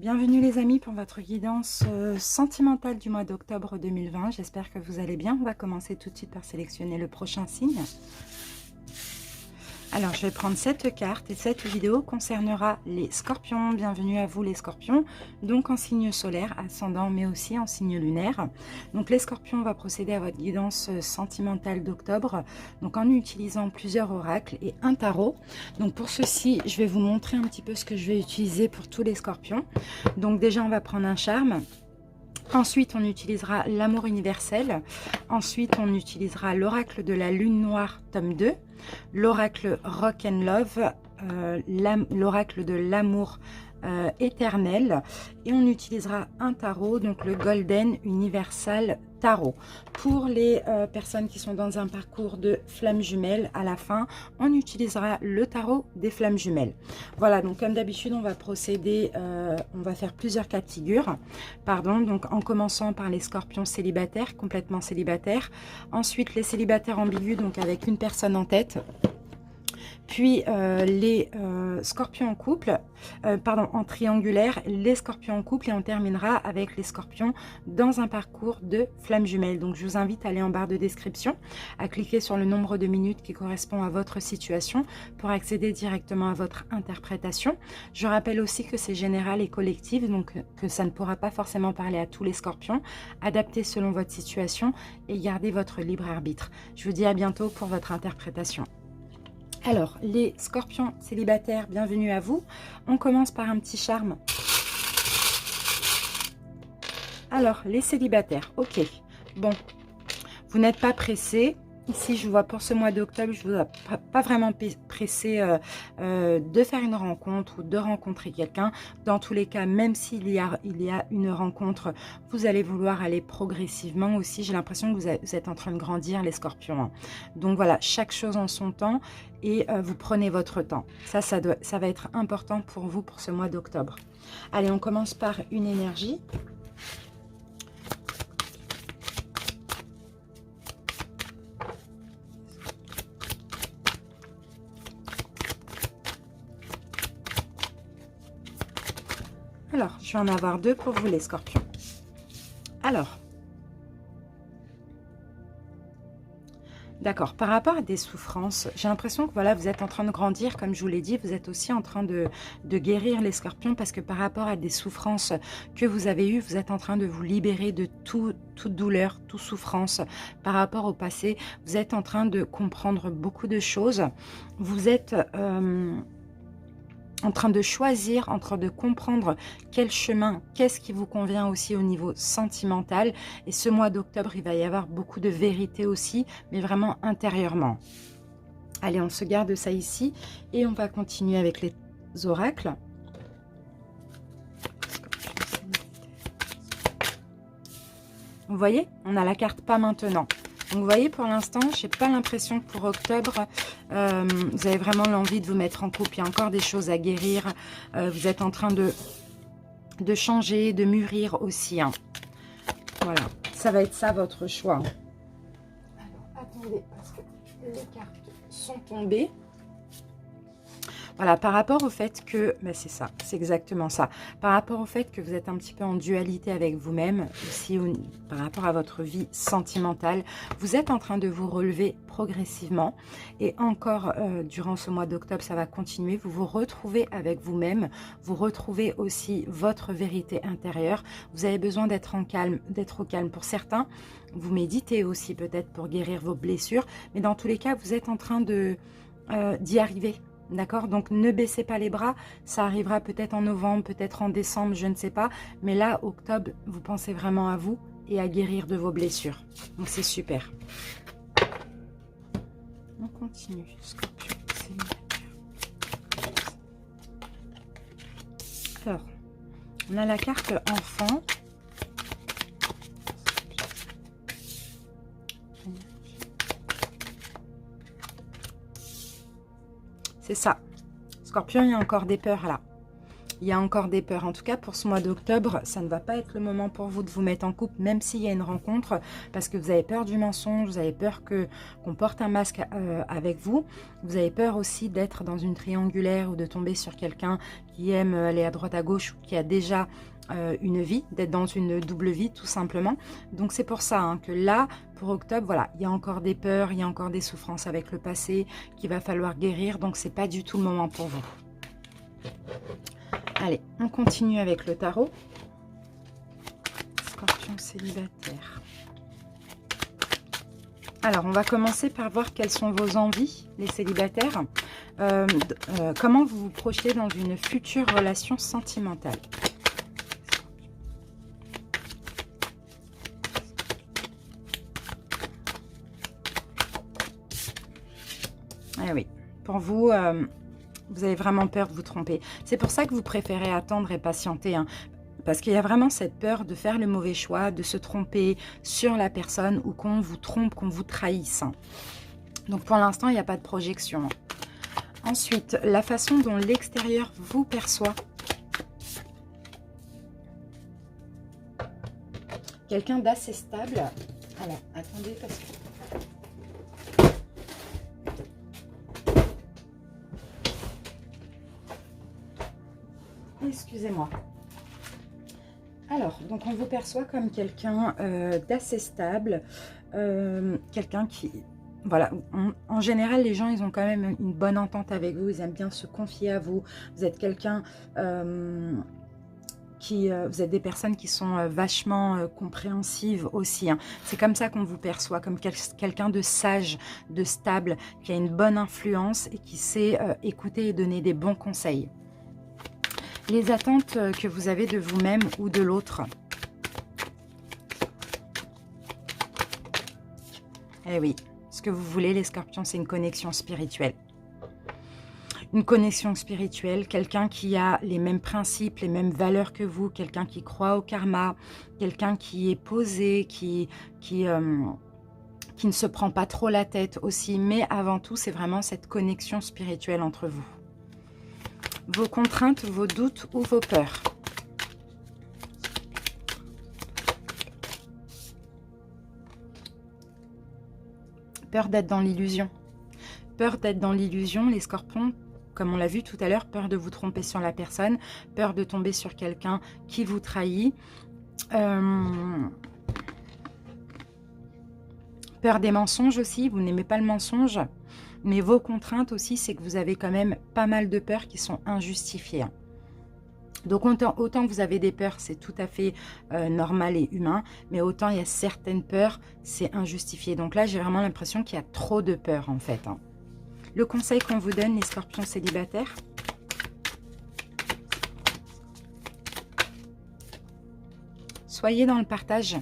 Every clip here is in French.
Bienvenue les amis pour votre guidance sentimentale du mois d'octobre 2020. J'espère que vous allez bien. On va commencer tout de suite par sélectionner le prochain signe. Alors, je vais prendre cette carte et cette vidéo concernera les scorpions. Bienvenue à vous les scorpions, donc en signe solaire, ascendant, mais aussi en signe lunaire. Donc les scorpions, on va procéder à votre guidance sentimentale d'octobre, donc en utilisant plusieurs oracles et un tarot. Donc pour ceci, je vais vous montrer un petit peu ce que je vais utiliser pour tous les scorpions. Donc déjà, on va prendre un charme. Ensuite, on utilisera l'amour universel. Ensuite, on utilisera l'oracle de la lune noire, tome 2. L'oracle Rock and Love, l'oracle de l'amour éternel. Et on utilisera un tarot, donc le Golden Universal Tarot. Pour les personnes qui sont dans un parcours de flammes jumelles, à la fin, on utilisera le tarot des flammes jumelles. Voilà, donc comme d'habitude, on va procéder, on va faire plusieurs cas de figure, pardon, donc en commençant par les scorpions célibataires, complètement célibataires. Ensuite, les célibataires ambigus, donc avec une personne en tête. Puis les scorpions en couple, pardon, en triangulaire, les scorpions en couple, et on terminera avec les scorpions dans un parcours de flammes jumelles. Donc je vous invite à aller en barre de description, à cliquer sur le nombre de minutes qui correspond à votre situation pour accéder directement à votre interprétation. Je rappelle aussi que c'est général et collectif, donc que ça ne pourra pas forcément parler à tous les scorpions. Adaptez selon votre situation et gardez votre libre arbitre. Je vous dis à bientôt pour votre interprétation. Alors, les scorpions célibataires, bienvenue à vous. On commence par un petit charme. Alors, les célibataires, ok. Bon, vous n'êtes pas pressés. Ici, je vois pour ce mois d'octobre, je ne vous vois pas vraiment pressé de faire une rencontre ou de rencontrer quelqu'un. Dans tous les cas, même s'il y a une rencontre, vous allez vouloir aller progressivement aussi. J'ai l'impression que vous êtes en train de grandir, les scorpions. Donc voilà, chaque chose en son temps et vous prenez votre temps. Ça va être important pour vous pour ce mois d'octobre. Allez, on commence par une énergie. Alors, je vais en avoir deux pour vous les scorpions. Alors, d'accord, par rapport à des souffrances, j'ai l'impression que voilà, vous êtes en train de grandir, comme je vous l'ai dit, vous êtes aussi en train de guérir les scorpions, parce que par rapport à des souffrances que vous avez eues, vous êtes en train de vous libérer de toute douleur, toute souffrance par rapport au passé. Vous êtes en train de comprendre beaucoup de choses. Vous êtes en train de choisir, en train de comprendre quel chemin, qu'est-ce qui vous convient aussi au niveau sentimental. Et ce mois d'octobre, il va y avoir beaucoup de vérité aussi, mais vraiment intérieurement. Allez, on se garde ça ici et on va continuer avec les oracles. Vous voyez, on a la carte pas maintenant. Donc vous voyez, pour l'instant, je n'ai pas l'impression que pour octobre, vous avez vraiment l'envie de vous mettre en couple. Il y a encore des choses à guérir. Vous êtes en train de changer, de mûrir aussi. Hein. Voilà, ça va être ça votre choix. Alors, attendez, parce que les cartes sont tombées. Voilà, par rapport au fait que, ben c'est ça, c'est exactement ça. Par rapport au fait que vous êtes un petit peu en dualité avec vous-même, aussi par rapport à votre vie sentimentale, vous êtes en train de vous relever progressivement. Et encore, durant ce mois d'octobre, ça va continuer. Vous vous retrouvez avec vous-même. Vous retrouvez aussi votre vérité intérieure. Vous avez besoin d'être au calme. Pour certains, vous méditez aussi peut-être pour guérir vos blessures. Mais dans tous les cas, vous êtes en train d'y arriver. D'accord? Donc, ne baissez pas les bras. Ça arrivera peut-être en novembre, peut-être en décembre, je ne sais pas. Mais là, octobre, vous pensez vraiment à vous et à guérir de vos blessures. Donc, c'est super. On continue. Scorpion, célibataire. Alors, on a la carte enfant. C'est ça. Scorpion, il y a encore des peurs là. il y a encore des peurs. En tout cas, pour ce mois d'octobre, ça ne va pas être le moment pour vous de vous mettre en couple, même s'il y a une rencontre, parce que vous avez peur du mensonge, vous avez peur qu'on porte un masque avec vous. Vous avez peur aussi d'être dans une triangulaire ou de tomber sur quelqu'un qui aime aller à droite à gauche ou qui a déjà une vie, d'être dans une double vie tout simplement. Donc c'est pour ça hein, que là, pour octobre, voilà, il y a encore des peurs, il y a encore des souffrances avec le passé qu'il va falloir guérir. Donc c'est pas du tout le moment pour vous. Allez, on continue avec le tarot. Scorpion célibataire. Alors, on va commencer par voir quelles sont vos envies, les célibataires. Comment vous vous projetez dans une future relation sentimentale. Ah oui, pour vous, vous avez vraiment peur de vous tromper. C'est pour ça que vous préférez attendre et patienter. Hein, parce qu'il y a vraiment cette peur de faire le mauvais choix, de se tromper sur la personne ou qu'on vous trompe, qu'on vous trahisse. Hein. Donc pour l'instant, il n'y a pas de projection. Ensuite, la façon dont l'extérieur vous perçoit. Quelqu'un d'assez stable. Alors, attendez parce que... Excusez-moi. Alors, donc on vous perçoit comme quelqu'un d'assez stable, quelqu'un qui... Voilà, en général, les gens, ils ont quand même une bonne entente avec vous, ils aiment bien se confier à vous. Vous êtes quelqu'un vous êtes des personnes qui sont vachement compréhensives aussi. Hein. C'est comme ça qu'on vous perçoit, comme quelqu'un de sage, de stable, qui a une bonne influence et qui sait écouter et donner des bons conseils. Les attentes que vous avez de vous-même ou de l'autre. Eh oui, ce que vous voulez, les scorpions, c'est une connexion spirituelle. Une connexion spirituelle, quelqu'un qui a les mêmes principes, les mêmes valeurs que vous, quelqu'un qui croit au karma, quelqu'un qui est posé, qui ne se prend pas trop la tête aussi. Mais avant tout, c'est vraiment cette connexion spirituelle entre vous. Vos contraintes, vos doutes ou vos peurs. Peur d'être dans l'illusion. Peur d'être dans l'illusion, les scorpions, comme on l'a vu tout à l'heure, peur de vous tromper sur la personne, peur de tomber sur quelqu'un qui vous trahit. Peur des mensonges aussi, vous n'aimez pas le mensonge. Mais vos contraintes aussi, c'est que vous avez quand même pas mal de peurs qui sont injustifiées. Donc autant que vous avez des peurs, c'est tout à fait normal et humain, mais autant il y a certaines peurs, c'est injustifié. Donc là, j'ai vraiment l'impression qu'il y a trop de peurs en fait. Hein. Le conseil qu'on vous donne, les scorpions célibataires. Soyez dans le partage.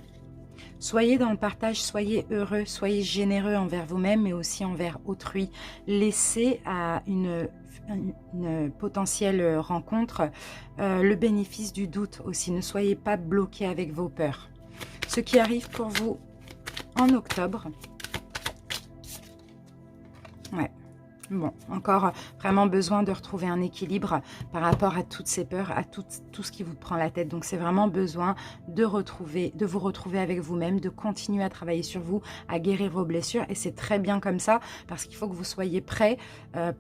Soyez dans le partage, soyez heureux, soyez généreux envers vous-même, mais aussi envers autrui. Laissez à une potentielle rencontre le bénéfice du doute aussi. Ne soyez pas bloqué avec vos peurs. Ce qui arrive pour vous en octobre. Ouais. Bon, encore vraiment besoin de retrouver un équilibre par rapport à toutes ces peurs, à tout ce qui vous prend la tête. Donc, c'est vraiment besoin de vous retrouver avec vous-même, de continuer à travailler sur vous, à guérir vos blessures. Et c'est très bien comme ça parce qu'il faut que vous soyez prêts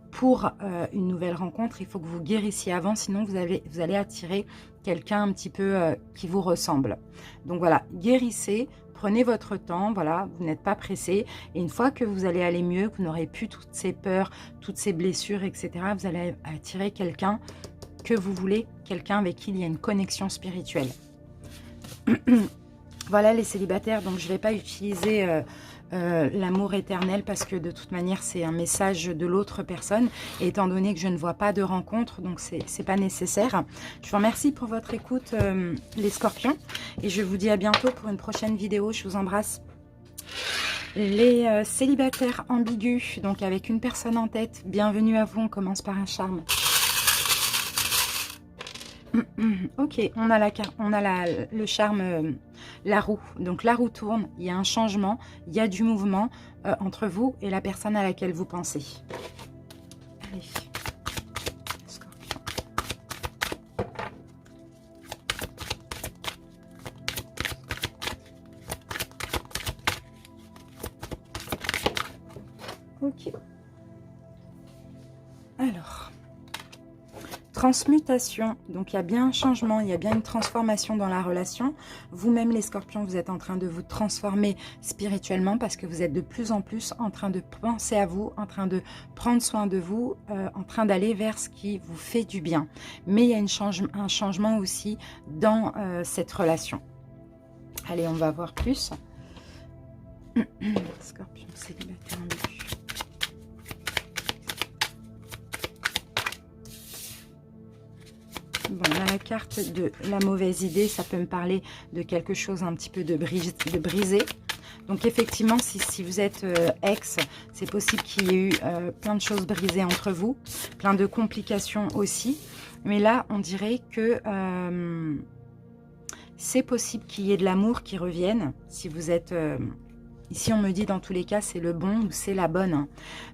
pour une nouvelle rencontre. Il faut que vous guérissiez avant, sinon vous allez attirer quelqu'un un petit peu qui vous ressemble. Donc, voilà, guérissez. Prenez votre temps, voilà, vous n'êtes pas pressé. Et une fois que vous allez aller mieux, que vous n'aurez plus toutes ces peurs, toutes ces blessures, etc., vous allez attirer quelqu'un que vous voulez, quelqu'un avec qui il y a une connexion spirituelle. Voilà les célibataires, donc je ne vais pas utiliser l'amour éternel parce que de toute manière c'est un message de l'autre personne. Et étant donné que je ne vois pas de rencontre, donc c'est pas nécessaire. Je vous remercie pour votre écoute les scorpions. Et je vous dis à bientôt pour une prochaine vidéo. Je vous embrasse. Les célibataires ambigus, donc avec une personne en tête, bienvenue à vous. On commence par un charme. Ok, on a le charme, la roue. Donc la roue tourne, il y a un changement, il y a du mouvement entre vous et la personne à laquelle vous pensez. Allez, scorpion. Ok. Alors, transmutation. Donc, il y a bien un changement, il y a bien une transformation dans la relation. Vous-même, les scorpions, vous êtes en train de vous transformer spirituellement parce que vous êtes de plus en plus en train de penser à vous, en train de prendre soin de vous, en train d'aller vers ce qui vous fait du bien. Mais il y a un changement aussi dans cette relation. Allez, on va voir plus. Scorpion célibataire ambigu. Bon, on a la carte de la mauvaise idée. Ça peut me parler de quelque chose un petit peu de brisé. Donc effectivement, si vous êtes ex, c'est possible qu'il y ait eu plein de choses brisées entre vous. Plein de complications aussi. Mais là, on dirait que c'est possible qu'il y ait de l'amour qui revienne. Si vous êtes... ici, on me dit dans tous les cas, c'est le bon ou c'est la bonne.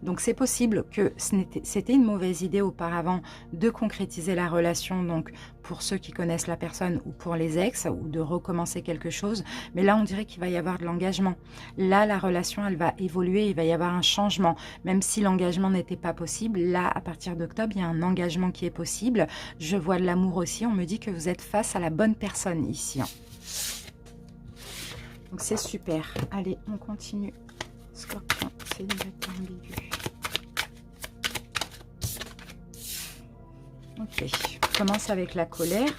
Donc, c'est possible que c'était une mauvaise idée auparavant de concrétiser la relation, donc pour ceux qui connaissent la personne ou pour les ex, ou de recommencer quelque chose. Mais là, on dirait qu'il va y avoir de l'engagement. Là, la relation, elle va évoluer, il va y avoir un changement. Même si l'engagement n'était pas possible, là, à partir d'octobre, il y a un engagement qui est possible. Je vois de l'amour aussi. On me dit que vous êtes face à la bonne personne ici. Donc c'est super. Allez, on continue. Scorpion, célibataire ambigu. Ok, on commence avec la colère.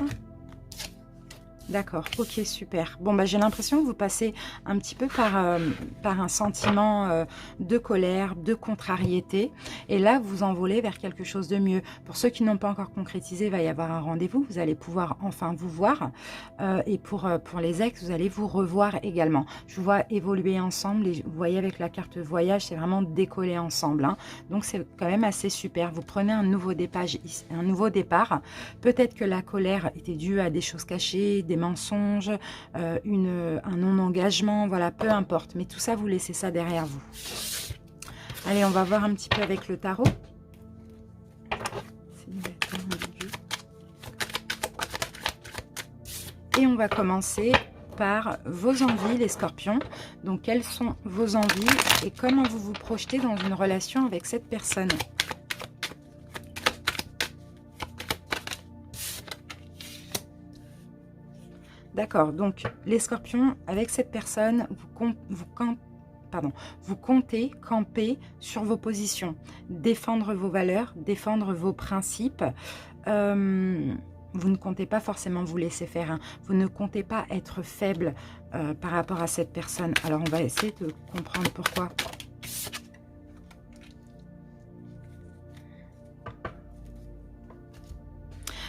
D'accord, ok, super. Bon, bah, j'ai l'impression que vous passez un petit peu par un sentiment de colère, de contrariété. Et là, vous envolez vers quelque chose de mieux. Pour ceux qui n'ont pas encore concrétisé, il va y avoir un rendez-vous. Vous allez pouvoir enfin vous voir. Et pour les ex, vous allez vous revoir également. Je vous vois évoluer ensemble. Et vous voyez avec la carte voyage, c'est vraiment décoller ensemble. Hein. Donc, c'est quand même assez super. Vous prenez un nouveau départ. Peut-être que la colère était due à des choses cachées, des mensonges, un non-engagement, voilà, peu importe. Mais tout ça, vous laissez ça derrière vous. Allez, on va voir un petit peu avec le tarot. Et on va commencer par vos envies, les scorpions. Donc, quelles sont vos envies et comment vous vous projetez dans une relation avec cette personne ? D'accord, donc les scorpions, avec cette personne, vous comptez camper sur vos positions, défendre vos valeurs, défendre vos principes. Vous ne comptez pas forcément vous laisser faire, hein. Vous ne comptez pas être faible par rapport à cette personne. Alors, on va essayer de comprendre pourquoi.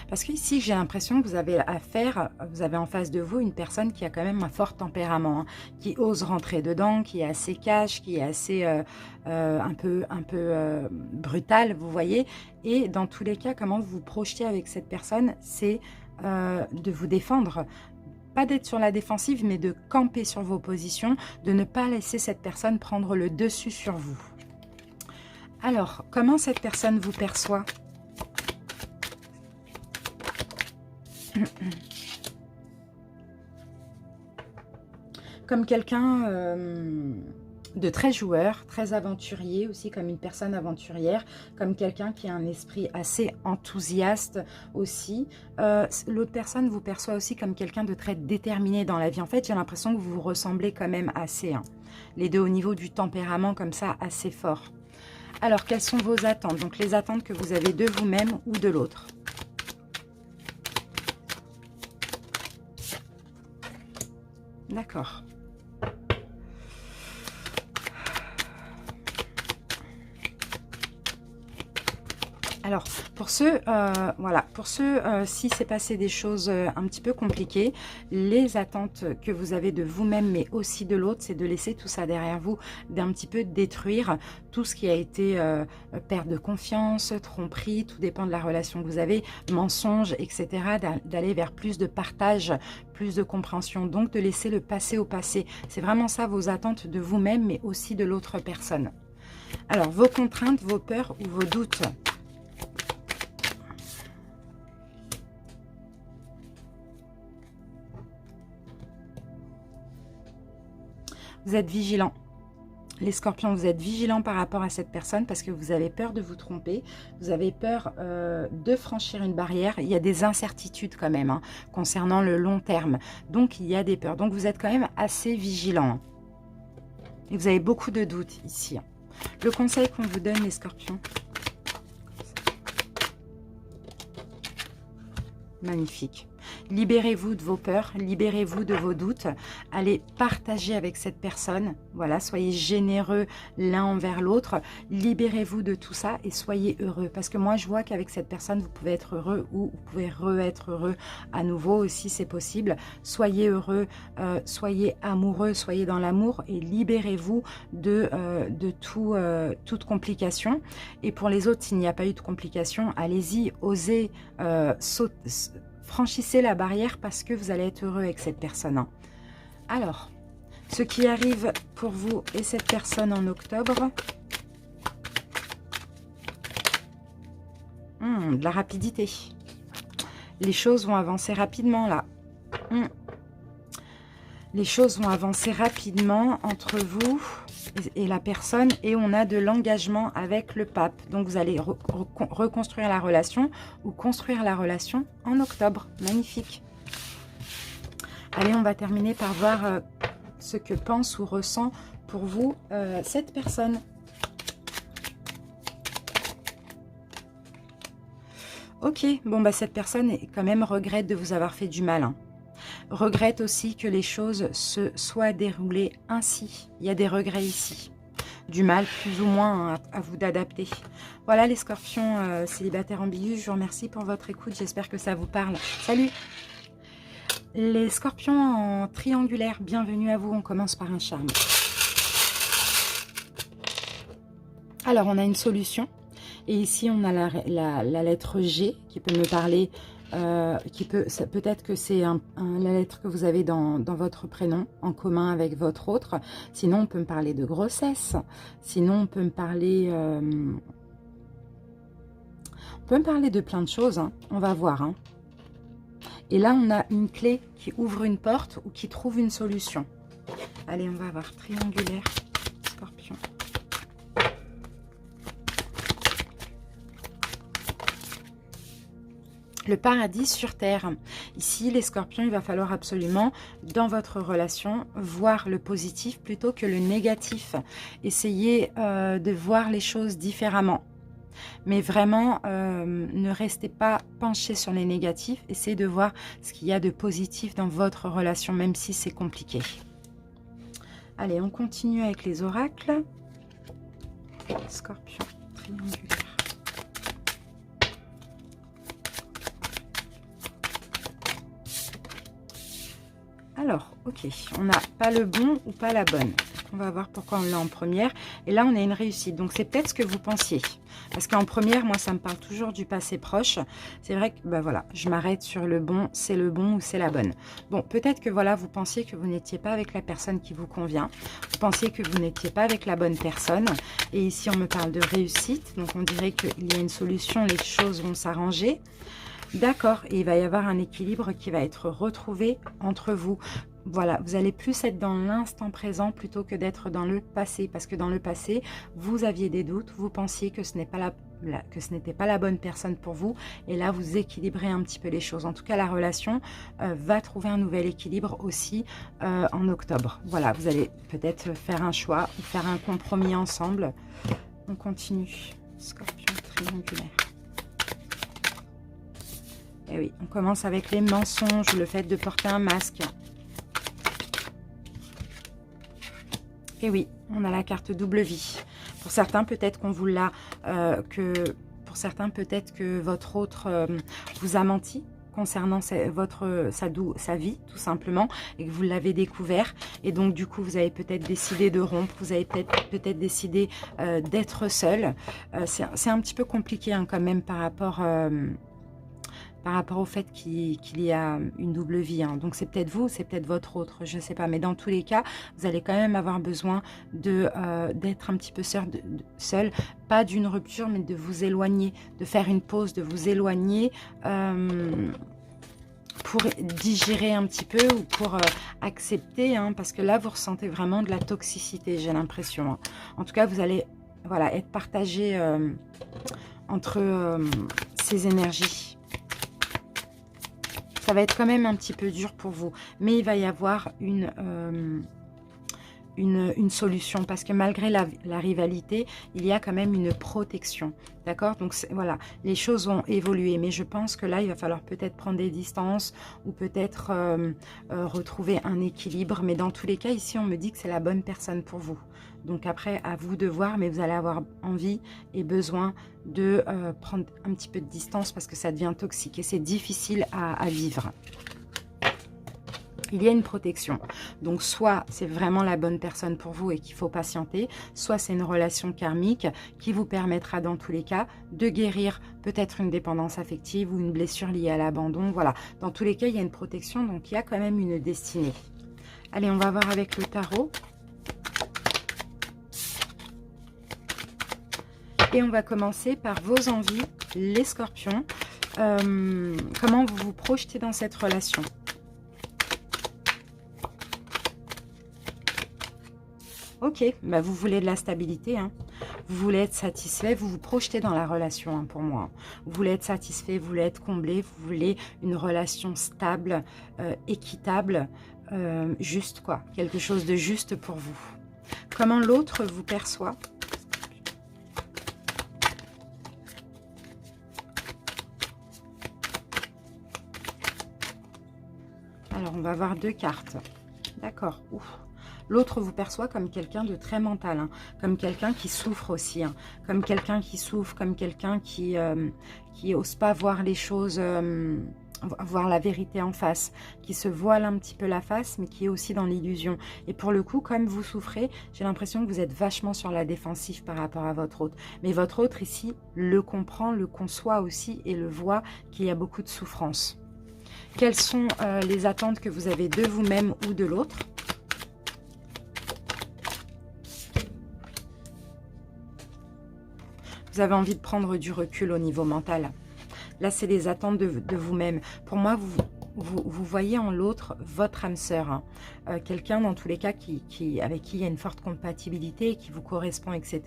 Parce qu'ici, j'ai l'impression que vous avez en face de vous une personne qui a quand même un fort tempérament, hein, qui ose rentrer dedans, qui est assez cash, qui est assez un peu brutal, vous voyez. Et dans tous les cas, comment vous vous projetez avec cette personne, c'est de vous défendre. Pas d'être sur la défensive, mais de camper sur vos positions, de ne pas laisser cette personne prendre le dessus sur vous. Alors, comment cette personne vous perçoit ? Comme quelqu'un de très joueur, très aventurier aussi, comme une personne aventurière, comme quelqu'un qui a un esprit assez enthousiaste aussi. L'autre personne vous perçoit aussi comme quelqu'un de très déterminé dans la vie. En fait, j'ai l'impression que vous vous ressemblez quand même assez, hein. Les deux au niveau du tempérament comme ça, assez fort. Alors, quelles sont vos attentes? Donc, les attentes que vous avez de vous-même ou de l'autre. D'accord. Alors, pour ceux, si c'est passé des choses un petit peu compliquées, les attentes que vous avez de vous-même, mais aussi de l'autre, c'est de laisser tout ça derrière vous, d'un petit peu détruire tout ce qui a été perte de confiance, tromperie, tout dépend de la relation que vous avez, mensonges, etc., d'aller vers plus de partage, plus de compréhension, donc de laisser le passé au passé. C'est vraiment ça vos attentes de vous-même, mais aussi de l'autre personne. Alors, vos contraintes, vos peurs ou vos doutes. Vous êtes vigilant. Les scorpions, vous êtes vigilants par rapport à cette personne parce que vous avez peur de vous tromper, vous avez peur de franchir une barrière. Il y a des incertitudes quand même hein, concernant le long terme. Donc, il y a des peurs. Donc, vous êtes quand même assez vigilants. Et vous avez beaucoup de doutes ici. Le conseil qu'on vous donne, les scorpions. Magnifique. Libérez-vous de vos peurs, libérez-vous de vos doutes. Allez partager avec cette personne. Voilà, soyez généreux l'un envers l'autre. Libérez-vous de tout ça et soyez heureux. Parce que moi, je vois qu'avec cette personne, vous pouvez être heureux ou vous pouvez être heureux à nouveau aussi, c'est possible. Soyez heureux, soyez amoureux, soyez dans l'amour et libérez-vous de toute complication. Et pour les autres, s'il n'y a pas eu de complication, allez-y, osez franchissez la barrière parce que vous allez être heureux avec cette personne. Alors, ce qui arrive pour vous et cette personne en octobre. De la rapidité. Les choses vont avancer rapidement là. Les choses vont avancer rapidement entre vous et la personne. Et on a de l'engagement avec le pape. Donc vous allez reconstruire la relation ou construire la relation en octobre. Magnifique. Allez, on va terminer par voir ce que pense ou ressent pour vous cette personne. Ok, bon bah cette personne quand même regrette de vous avoir fait du mal. Hein. Regrette aussi que les choses se soient déroulées ainsi. Il y a des regrets ici. Du mal plus ou moins hein, à vous d'adapter. Voilà les scorpions célibataires ambigus. Je vous remercie pour votre écoute. J'espère que ça vous parle. Salut! Les scorpions en triangulaire, bienvenue à vous. On commence par un charme. Alors, on a une solution. Et ici, on a la lettre G qui peut me parler... peut-être que c'est la lettre que vous avez dans votre prénom en commun avec votre autre. Sinon on peut me parler de grossesse, sinon on peut me parler de plein de choses hein. On va voir hein. Et là on a une clé qui ouvre une porte ou qui trouve une solution. Allez, on va voir triangulaire scorpion. Le paradis sur terre. Ici, les scorpions, il va falloir absolument, dans votre relation, voir le positif plutôt que le négatif. Essayez de voir les choses différemment. Mais vraiment, ne restez pas penchés sur les négatifs. Essayez de voir ce qu'il y a de positif dans votre relation, même si c'est compliqué. Allez, on continue avec les oracles. Scorpion triangulaire. Alors, ok, on n'a pas le bon ou pas la bonne. On va voir pourquoi on l'a en première. Et là, on a une réussite. Donc, c'est peut-être ce que vous pensiez. Parce qu'en première, moi, ça me parle toujours du passé proche. C'est vrai que, ben voilà, je m'arrête sur le bon, c'est le bon ou c'est la bonne. Bon, peut-être que, voilà, vous pensiez que vous n'étiez pas avec la personne qui vous convient. Vous pensiez que vous n'étiez pas avec la bonne personne. Et ici, on me parle de réussite. Donc, on dirait qu'il y a une solution, les choses vont s'arranger. D'accord, et il va y avoir un équilibre qui va être retrouvé entre vous. Voilà, vous allez plus être dans l'instant présent plutôt que d'être dans le passé. Parce que dans le passé, vous aviez des doutes, vous pensiez que ce n'était pas la bonne personne pour vous. Et là, vous équilibrez un petit peu les choses. En tout cas, la relation va trouver un nouvel équilibre aussi en octobre. Voilà, vous allez peut-être faire un choix ou faire un compromis ensemble. On continue. Scorpion triangulaire. Et oui, on commence avec les mensonges, le fait de porter un masque. Et oui, on a la carte double vie. Pour certains, peut-être qu'on vous l'a, pour certains, peut-être que votre autre vous a menti concernant sa vie, tout simplement, et que vous l'avez découvert. Et donc, du coup, vous avez peut-être décidé de rompre, vous avez peut-être décidé d'être seul. C'est un petit peu compliqué hein, quand même par rapport au fait qu'il y a une double vie. Hein. Donc, c'est peut-être vous, c'est peut-être votre autre, je ne sais pas. Mais dans tous les cas, vous allez quand même avoir besoin d'être un petit peu seul. Pas d'une rupture, mais de vous éloigner, de faire une pause, de vous éloigner pour digérer un petit peu ou pour accepter, hein, parce que là, vous ressentez vraiment de la toxicité, j'ai l'impression. Hein. En tout cas, vous allez voilà, être partagé entre ces énergies. Ça va être quand même un petit peu dur pour vous, mais il va y avoir une solution, parce que malgré la rivalité, il y a quand même une protection, d'accord? Donc voilà, les choses vont évoluer, mais je pense que là, il va falloir peut-être prendre des distances ou peut-être retrouver un équilibre, mais dans tous les cas, ici, on me dit que c'est la bonne personne pour vous. Donc après, à vous de voir, mais vous allez avoir envie et besoin de prendre un petit peu de distance parce que ça devient toxique et c'est difficile à vivre. Il y a une protection. Donc, soit c'est vraiment la bonne personne pour vous et qu'il faut patienter, soit c'est une relation karmique qui vous permettra dans tous les cas de guérir peut-être une dépendance affective ou une blessure liée à l'abandon. Voilà, dans tous les cas, il y a une protection, donc il y a quand même une destinée. Allez, on va voir avec le tarot. Et on va commencer par vos envies, les scorpions. Comment vous vous projetez dans cette relation ? Ok, bah vous voulez de la stabilité, hein. Vous voulez être satisfait, vous vous projetez dans la relation, hein, pour moi. Vous voulez être satisfait, vous voulez être comblé, vous voulez une relation stable, équitable, juste quoi, quelque chose de juste pour vous. Comment l'autre vous perçoit ? Alors, on va avoir deux cartes. D'accord, ouf. L'autre vous perçoit comme quelqu'un de très mental, hein, comme quelqu'un qui souffre aussi, hein, comme quelqu'un qui souffre, comme quelqu'un qui ose pas voir les choses, voir la vérité en face, qui se voile un petit peu la face, mais qui est aussi dans l'illusion. Et pour le coup, comme vous souffrez, j'ai l'impression que vous êtes vachement sur la défensive par rapport à votre autre. Mais votre autre ici le comprend, le conçoit aussi et le voit qu'il y a beaucoup de souffrance. Quelles sont les attentes que vous avez de vous-même ou de l'autre ? Vous avez envie de prendre du recul au niveau mental. Là, c'est les attentes de vous-même. Pour moi, vous voyez en l'autre votre âme sœur. Hein. Quelqu'un, dans tous les cas, avec qui il y a une forte compatibilité, qui vous correspond, etc.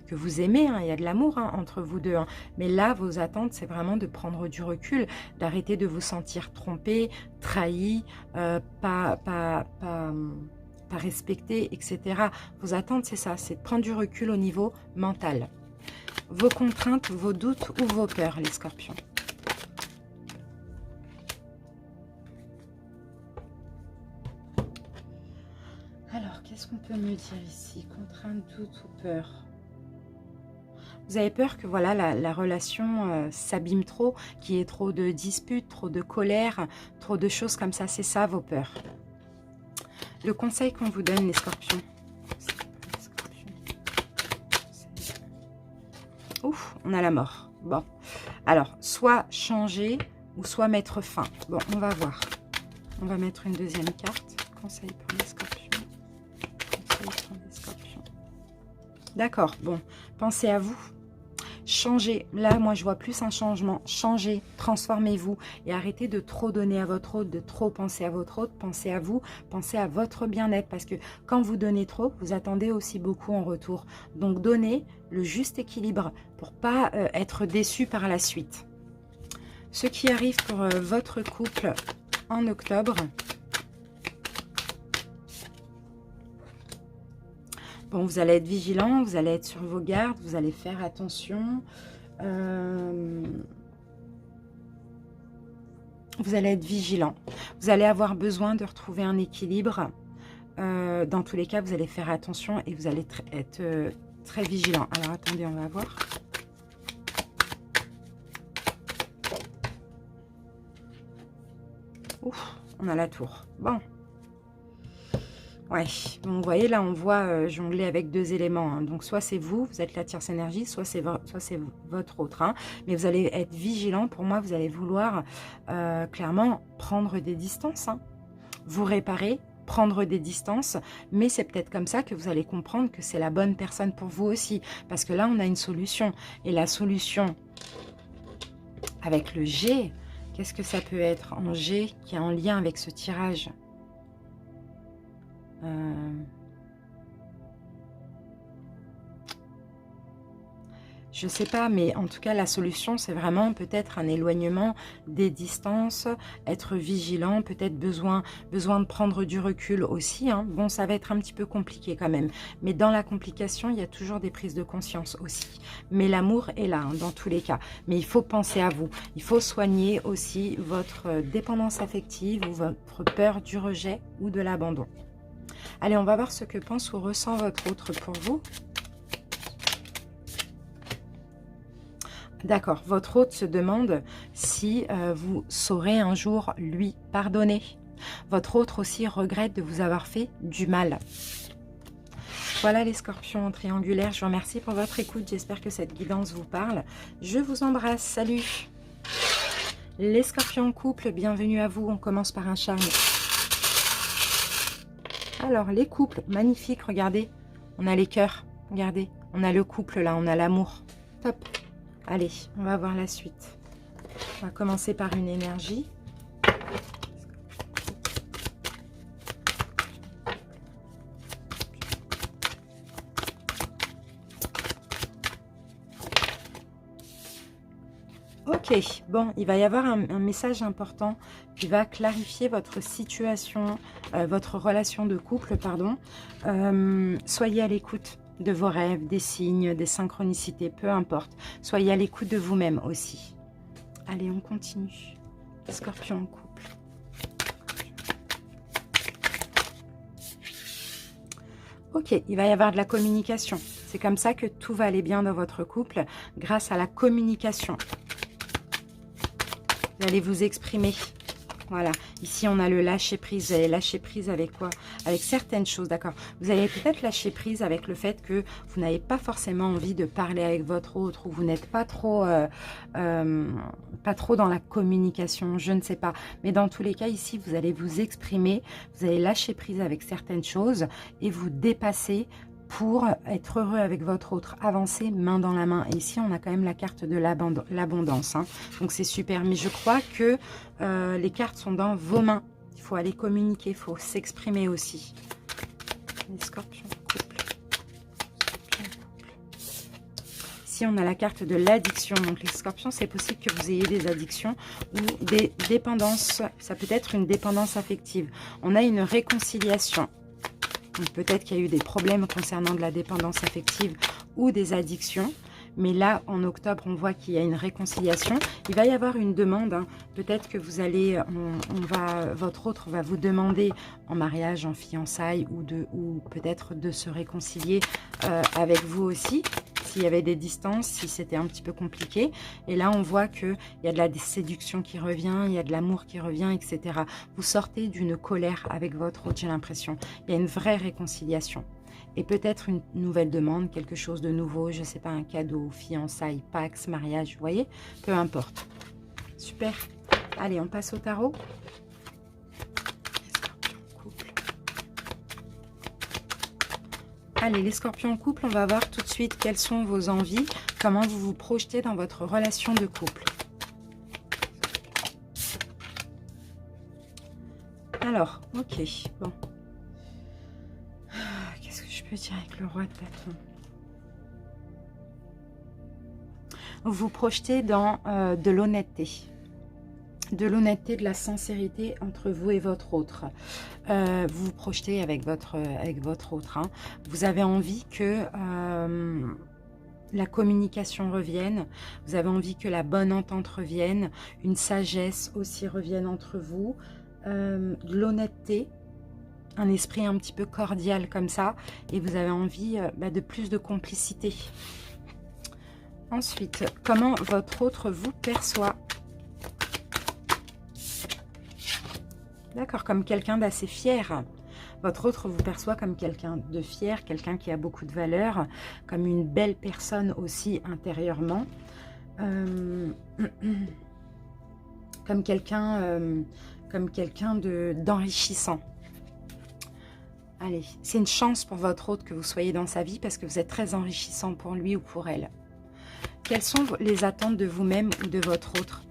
Que vous aimez. Hein. Il y a de l'amour, hein, entre vous deux. Hein. Mais là, vos attentes, c'est vraiment de prendre du recul, d'arrêter de vous sentir trompé, trahi, pas respecté, etc. Vos attentes, c'est ça. C'est de prendre du recul au niveau mental. Vos contraintes, vos doutes ou vos peurs, les scorpions. Alors, qu'est-ce qu'on peut me dire ici? Contraintes, doutes ou peurs? Vous avez peur que voilà la relation s'abîme trop, qu'il y ait trop de disputes, trop de colère, trop de choses comme ça. C'est ça vos peurs. Le conseil qu'on vous donne, les scorpions. Ouf, on a la mort. Bon, alors, soit changer ou soit mettre fin. Bon, on va voir. On va mettre une deuxième carte. Conseil pour les scorpions. Conseil pour les scorpions. D'accord, bon, pensez à vous. Changez. Là, moi, je vois plus un changement. Changez, transformez-vous et arrêtez de trop donner à votre autre, de trop penser à votre autre. Pensez à vous, pensez à votre bien-être parce que quand vous donnez trop, vous attendez aussi beaucoup en retour. Donc, donnez le juste équilibre pour pas être déçu par la suite. Ce qui arrive pour votre couple en octobre. Bon, vous allez être vigilant, vous allez être sur vos gardes, vous allez faire attention. Vous allez être vigilant. Vous allez avoir besoin de retrouver un équilibre. Dans tous les cas, vous allez faire attention et vous allez être très vigilant. Alors, attendez, on va voir. Ouf, on a la tour. Bon. Ouais, bon, vous voyez, là, on voit jongler avec deux éléments. Hein. Donc, soit c'est vous, vous êtes la tierce énergie, soit c'est votre autre. Hein. Mais vous allez être vigilant. Pour moi, vous allez vouloir clairement prendre des distances. Hein. Vous réparer, prendre des distances. Mais c'est peut-être comme ça que vous allez comprendre que c'est la bonne personne pour vous aussi. Parce que là, on a une solution. Et la solution, avec le G, Qu'est-ce que ça peut être en G qui est en lien avec ce tirage? Je sais pas, mais en tout cas, la solution, c'est vraiment peut-être un éloignement, des distances, être vigilant, peut-être besoin de prendre du recul aussi, hein. Bon, ça va être un petit peu compliqué quand même. Mais dans la complication, il y a toujours des prises de conscience aussi. Mais l'amour est là, hein, dans tous les cas. Mais il faut penser à vous. Il faut soigner aussi votre dépendance affective ou votre peur du rejet ou de l'abandon. Allez, on va voir ce que pense ou ressent votre autre pour vous. D'accord, votre hôte se demande si vous saurez un jour lui pardonner. Votre autre aussi regrette de vous avoir fait du mal. Voilà les scorpions triangulaires, je vous remercie pour votre écoute, j'espère que cette guidance vous parle. Je vous embrasse, salut. Les scorpions en couple, bienvenue à vous, on commence par un charme. Alors les couples, magnifique, regardez, on a les cœurs, regardez, on a le couple là, on a l'amour, top. Allez, on va voir la suite. On va commencer par une énergie. Ok, bon, il va y avoir un message important qui va clarifier votre situation, votre relation de couple, pardon. Soyez à l'écoute de vos rêves, des signes, des synchronicités, peu importe. Soyez à l'écoute de vous-même aussi. Allez, on continue. Scorpion en couple. Ok, il va y avoir de la communication. C'est comme ça que tout va aller bien dans votre couple, grâce à la communication. Vous allez vous exprimer. Voilà, ici on a le lâcher prise. Vous allez lâcher prise avec quoi? Avec certaines choses, d'accord. Vous allez peut-être lâcher prise avec le fait que vous n'avez pas forcément envie de parler avec votre autre, ou vous n'êtes pas trop dans la communication, je ne sais pas. Mais dans tous les cas, ici, vous allez vous exprimer, vous allez lâcher prise avec certaines choses et vous dépasser pour être heureux avec votre autre, avancer main dans la main. Et ici, on a quand même la carte de l'abondance, hein. Donc, c'est super. Mais je crois que les cartes sont dans vos mains. Il faut aller communiquer, il faut s'exprimer aussi. Les scorpions couple. Ici, on a la carte de l'addiction. Donc, les scorpions, c'est possible que vous ayez des addictions ou des dépendances. Ça peut être une dépendance affective. On a une réconciliation. Peut-être qu'il y a eu des problèmes concernant de la dépendance affective ou des addictions. Mais là, en octobre, on voit qu'il y a une réconciliation. Il va y avoir une demande, hein. Peut-être que vous allez, votre autre va vous demander en mariage, en fiançailles, ou peut-être de se réconcilier avec vous aussi. S'il y avait des distances, si c'était un petit peu compliqué. Et là, on voit qu'il y a de la séduction qui revient, il y a de l'amour qui revient, etc. Vous sortez d'une colère avec votre autre, j'ai l'impression. Il y a une vraie réconciliation. Et peut-être une nouvelle demande, quelque chose de nouveau, je ne sais pas, un cadeau, fiançailles, Pax, mariage, vous voyez? Peu importe. Super. Allez, on passe au tarot. Allez, les scorpions en couple, on va voir tout de suite quelles sont vos envies, comment vous vous projetez dans votre relation de couple. Alors, ok, bon. Qu'est-ce que je peux dire avec le roi de bâton? Vous vous projetez dans de l'honnêteté. De l'honnêteté, de la sincérité entre vous et votre autre. Vous vous projetez avec votre autre, hein. Vous avez envie que la communication revienne. Vous avez envie que la bonne entente revienne. Une sagesse aussi revienne entre vous. De l'honnêteté. Un esprit un petit peu cordial comme ça. Et vous avez envie de plus de complicité. Ensuite, comment votre autre vous perçoit? D'accord, comme quelqu'un d'assez fier. Votre autre vous perçoit comme quelqu'un de fier, quelqu'un qui a beaucoup de valeur, comme une belle personne aussi intérieurement. Comme quelqu'un d'enrichissant. Allez, c'est une chance pour votre autre que vous soyez dans sa vie parce que vous êtes très enrichissant pour lui ou pour elle. Quelles sont les attentes de vous-même ou de votre autre?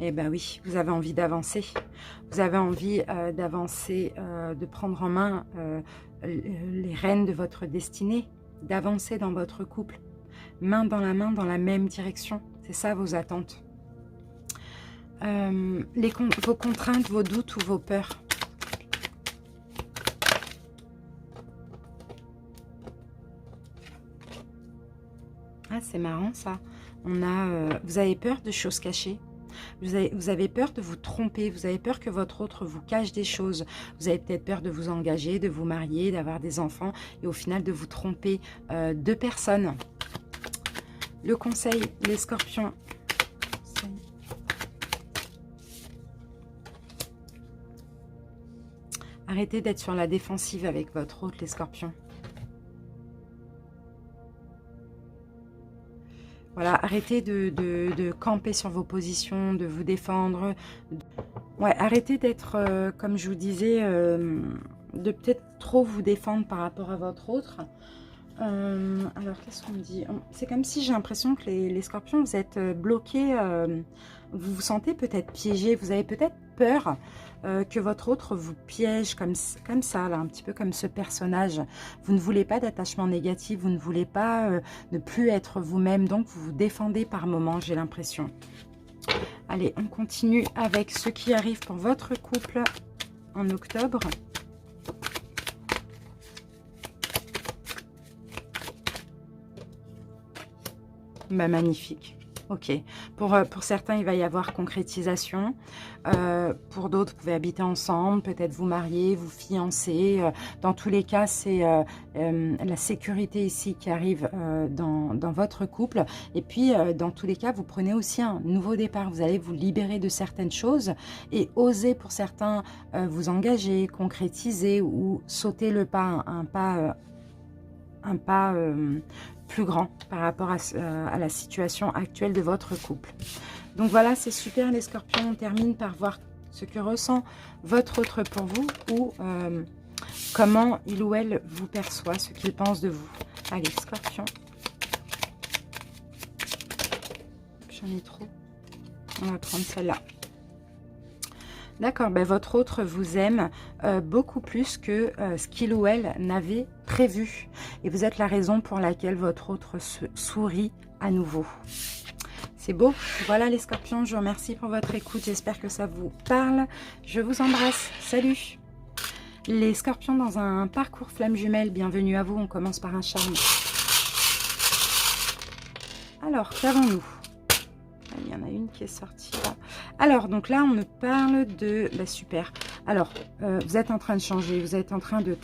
Eh bien oui, vous avez envie d'avancer. Vous avez envie d'avancer, de prendre en main les rênes de votre destinée, d'avancer dans votre couple, main dans la même direction. C'est ça vos attentes. Vos contraintes, vos doutes ou vos peurs. Ah, c'est marrant ça. Vous avez peur de choses cachées. Vous avez peur de vous tromper, vous avez peur que votre autre vous cache des choses. Vous avez peut-être peur de vous engager, de vous marier, d'avoir des enfants et au final de vous tromper de personnes. Le conseil, les scorpions. Arrêtez d'être sur la défensive avec votre autre, les scorpions. Voilà, arrêtez de camper sur vos positions, de vous défendre. Ouais, arrêtez d'être, comme je vous disais, de peut-être trop vous défendre par rapport à votre autre. Alors, qu'est-ce qu'on me dit? C'est comme si j'ai l'impression que les scorpions, vous êtes bloqués, vous vous sentez peut-être piégés, vous avez peut-être peur que votre autre vous piège comme ça, là, un petit peu comme ce personnage. Vous ne voulez pas d'attachement négatif, vous ne voulez pas ne plus être vous-même, donc vous vous défendez par moments, j'ai l'impression. Allez, on continue avec ce qui arrive pour votre couple en octobre. Bah, magnifique. Ok. Pour certains, il va y avoir concrétisation. Pour d'autres, vous pouvez habiter ensemble, peut-être vous marier, vous fiancer. Dans tous les cas, c'est la sécurité ici qui arrive dans votre couple. Et puis, dans tous les cas, vous prenez aussi un nouveau départ. Vous allez vous libérer de certaines choses et oser pour certains vous engager, concrétiser ou sauter le pas, un pas plus grand par rapport à la situation actuelle de votre couple. Donc voilà, c'est super les scorpions. On termine par voir ce que ressent votre autre pour vous ou comment il ou elle vous perçoit, ce qu'il pense de vous. Allez, scorpion. J'en ai trop. On va prendre celle-là. D'accord, ben votre autre vous aime beaucoup plus que ce qu'il ou elle n'avait prévu. Et vous êtes la raison pour laquelle votre autre sourit à nouveau. C'est beau. Voilà les scorpions, je vous remercie pour votre écoute. J'espère que ça vous parle. Je vous embrasse. Salut. Les scorpions dans un parcours flamme jumelle, bienvenue à vous. On commence par un charme. Alors, qu'avons-nous? Il y en a une qui est sortie là. Alors, donc là, on me parle de... Bah, super. Alors, vous êtes en train de changer, vous êtes en train de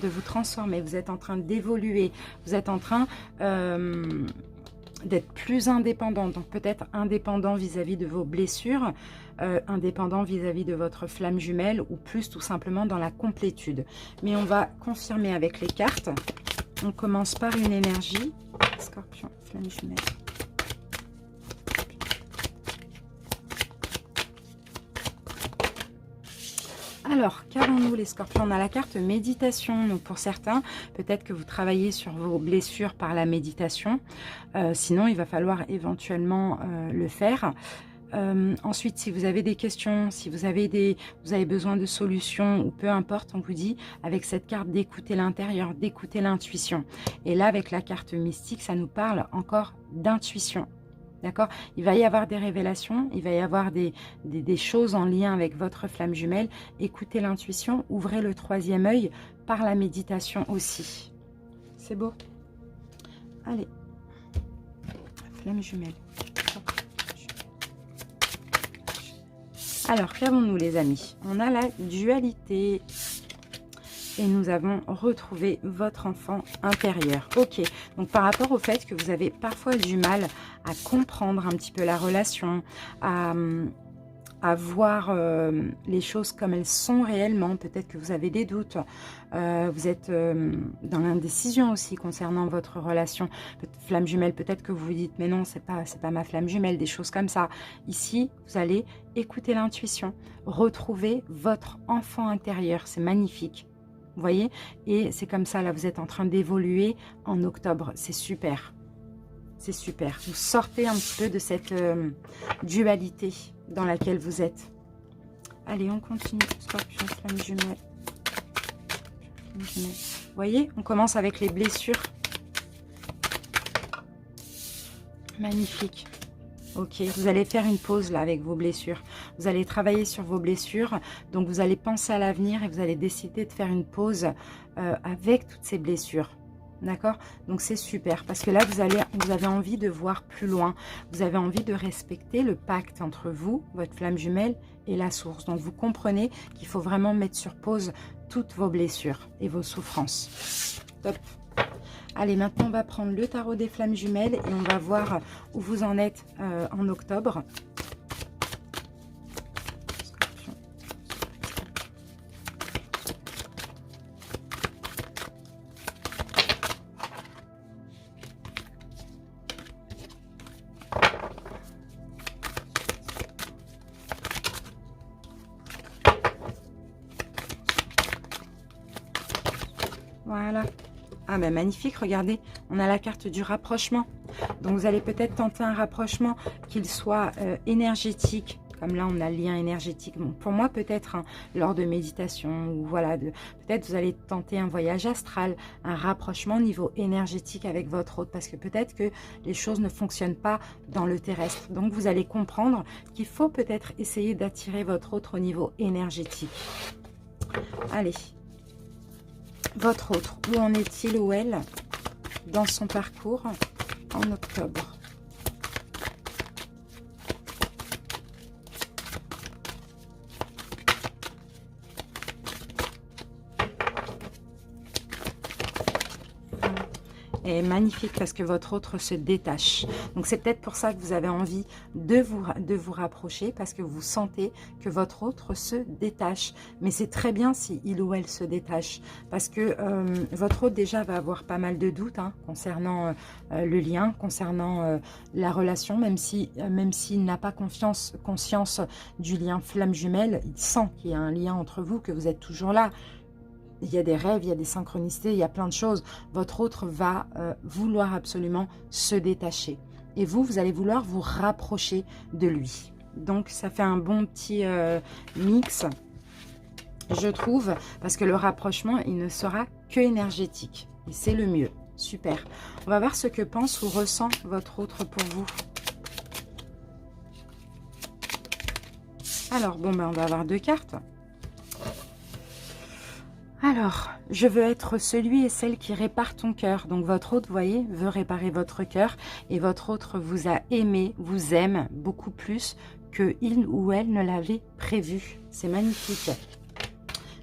vous transformer, vous êtes en train d'évoluer, vous êtes en train d'être plus indépendant. Donc, peut-être indépendant vis-à-vis de vos blessures, indépendant vis-à-vis de votre flamme jumelle ou plus tout simplement dans la complétude. Mais on va confirmer avec les cartes. On commence par une énergie. Scorpion, flamme jumelle. Alors, qu'avons-nous les scorpions? On a la carte méditation. Donc pour certains, peut-être que vous travaillez sur vos blessures par la méditation. Sinon, il va falloir éventuellement le faire. Ensuite, si vous avez des questions, si vous avez besoin de solutions ou peu importe, on vous dit avec cette carte d'écouter l'intérieur, d'écouter l'intuition. Et là, avec la carte mystique, ça nous parle encore d'intuition. D'accord? Il va y avoir des révélations, il va y avoir des choses en lien avec votre flamme jumelle. Écoutez l'intuition, ouvrez le troisième œil par la méditation aussi. C'est beau. Allez. Flamme jumelle. Alors, qu'avons-nous les amis? On a la dualité. Et nous avons retrouvé votre enfant intérieur. Ok, donc par rapport au fait que vous avez parfois du mal à comprendre un petit peu la relation, à voir les choses comme elles sont réellement, peut-être que vous avez des doutes, vous êtes dans l'indécision aussi concernant votre relation, flamme jumelle, peut-être que vous vous dites mais non, c'est pas ma flamme jumelle, des choses comme ça. Ici, vous allez écouter l'intuition, retrouver votre enfant intérieur, c'est magnifique. Vous voyez? Et c'est comme ça, là, vous êtes en train d'évoluer en octobre. C'est super. C'est super. Vous sortez un petit peu de cette dualité dans laquelle vous êtes. Allez, on continue. Scorpion, flamme jumelle. Vous voyez, on commence avec les blessures. Magnifique. Ok, vous allez faire une pause là avec vos blessures. Vous allez travailler sur vos blessures. Donc vous allez penser à l'avenir et vous allez décider de faire une pause avec toutes ces blessures. D'accord? Donc c'est super parce que là vous avez envie de voir plus loin. Vous avez envie de respecter le pacte entre vous, votre flamme jumelle et la source. Donc vous comprenez qu'il faut vraiment mettre sur pause toutes vos blessures et vos souffrances. Top. Allez, maintenant on va prendre le tarot des flammes jumelles et on va voir où vous en êtes en octobre. Voilà. Ah ben magnifique, regardez, on a la carte du rapprochement. Donc vous allez peut-être tenter un rapprochement qu'il soit énergétique. Comme là, on a le lien énergétique. Bon, pour moi, peut-être hein, lors de méditation ou voilà, peut-être vous allez tenter un voyage astral, un rapprochement au niveau énergétique avec votre hôte. Parce que peut-être que les choses ne fonctionnent pas dans le terrestre. Donc vous allez comprendre qu'il faut peut-être essayer d'attirer votre hôte au niveau énergétique. Allez. Votre autre, où en est-il ou elle dans son parcours en octobre? est magnifique parce que votre autre se détache. Donc c'est peut-être pour ça que vous avez envie de vous rapprocher, parce que vous sentez que votre autre se détache. Mais c'est très bien si il ou elle se détache, parce que votre autre déjà va avoir pas mal de doutes hein, concernant le lien, concernant la relation, même s'il n'a pas conscience du lien flamme jumelle, il sent qu'il y a un lien entre vous, que vous êtes toujours là. Il y a des rêves, il y a des synchronicités, il y a plein de choses. Votre autre va vouloir absolument se détacher. Et vous allez vouloir vous rapprocher de lui. Donc, ça fait un bon petit mix, je trouve. Parce que le rapprochement, il ne sera que énergétique. Et c'est le mieux. Super. On va voir ce que pense ou ressent votre autre pour vous. Alors, bon, ben, on va avoir 2 cartes. Alors, je veux être celui et celle qui répare ton cœur. Donc, votre autre, vous voyez, veut réparer votre cœur. Et votre autre vous a aimé, vous aime beaucoup plus que il ou elle ne l'avait prévu. C'est magnifique.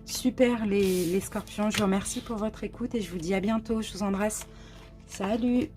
Super, les scorpions. Je vous remercie pour votre écoute et je vous dis à bientôt. Je vous embrasse. Salut!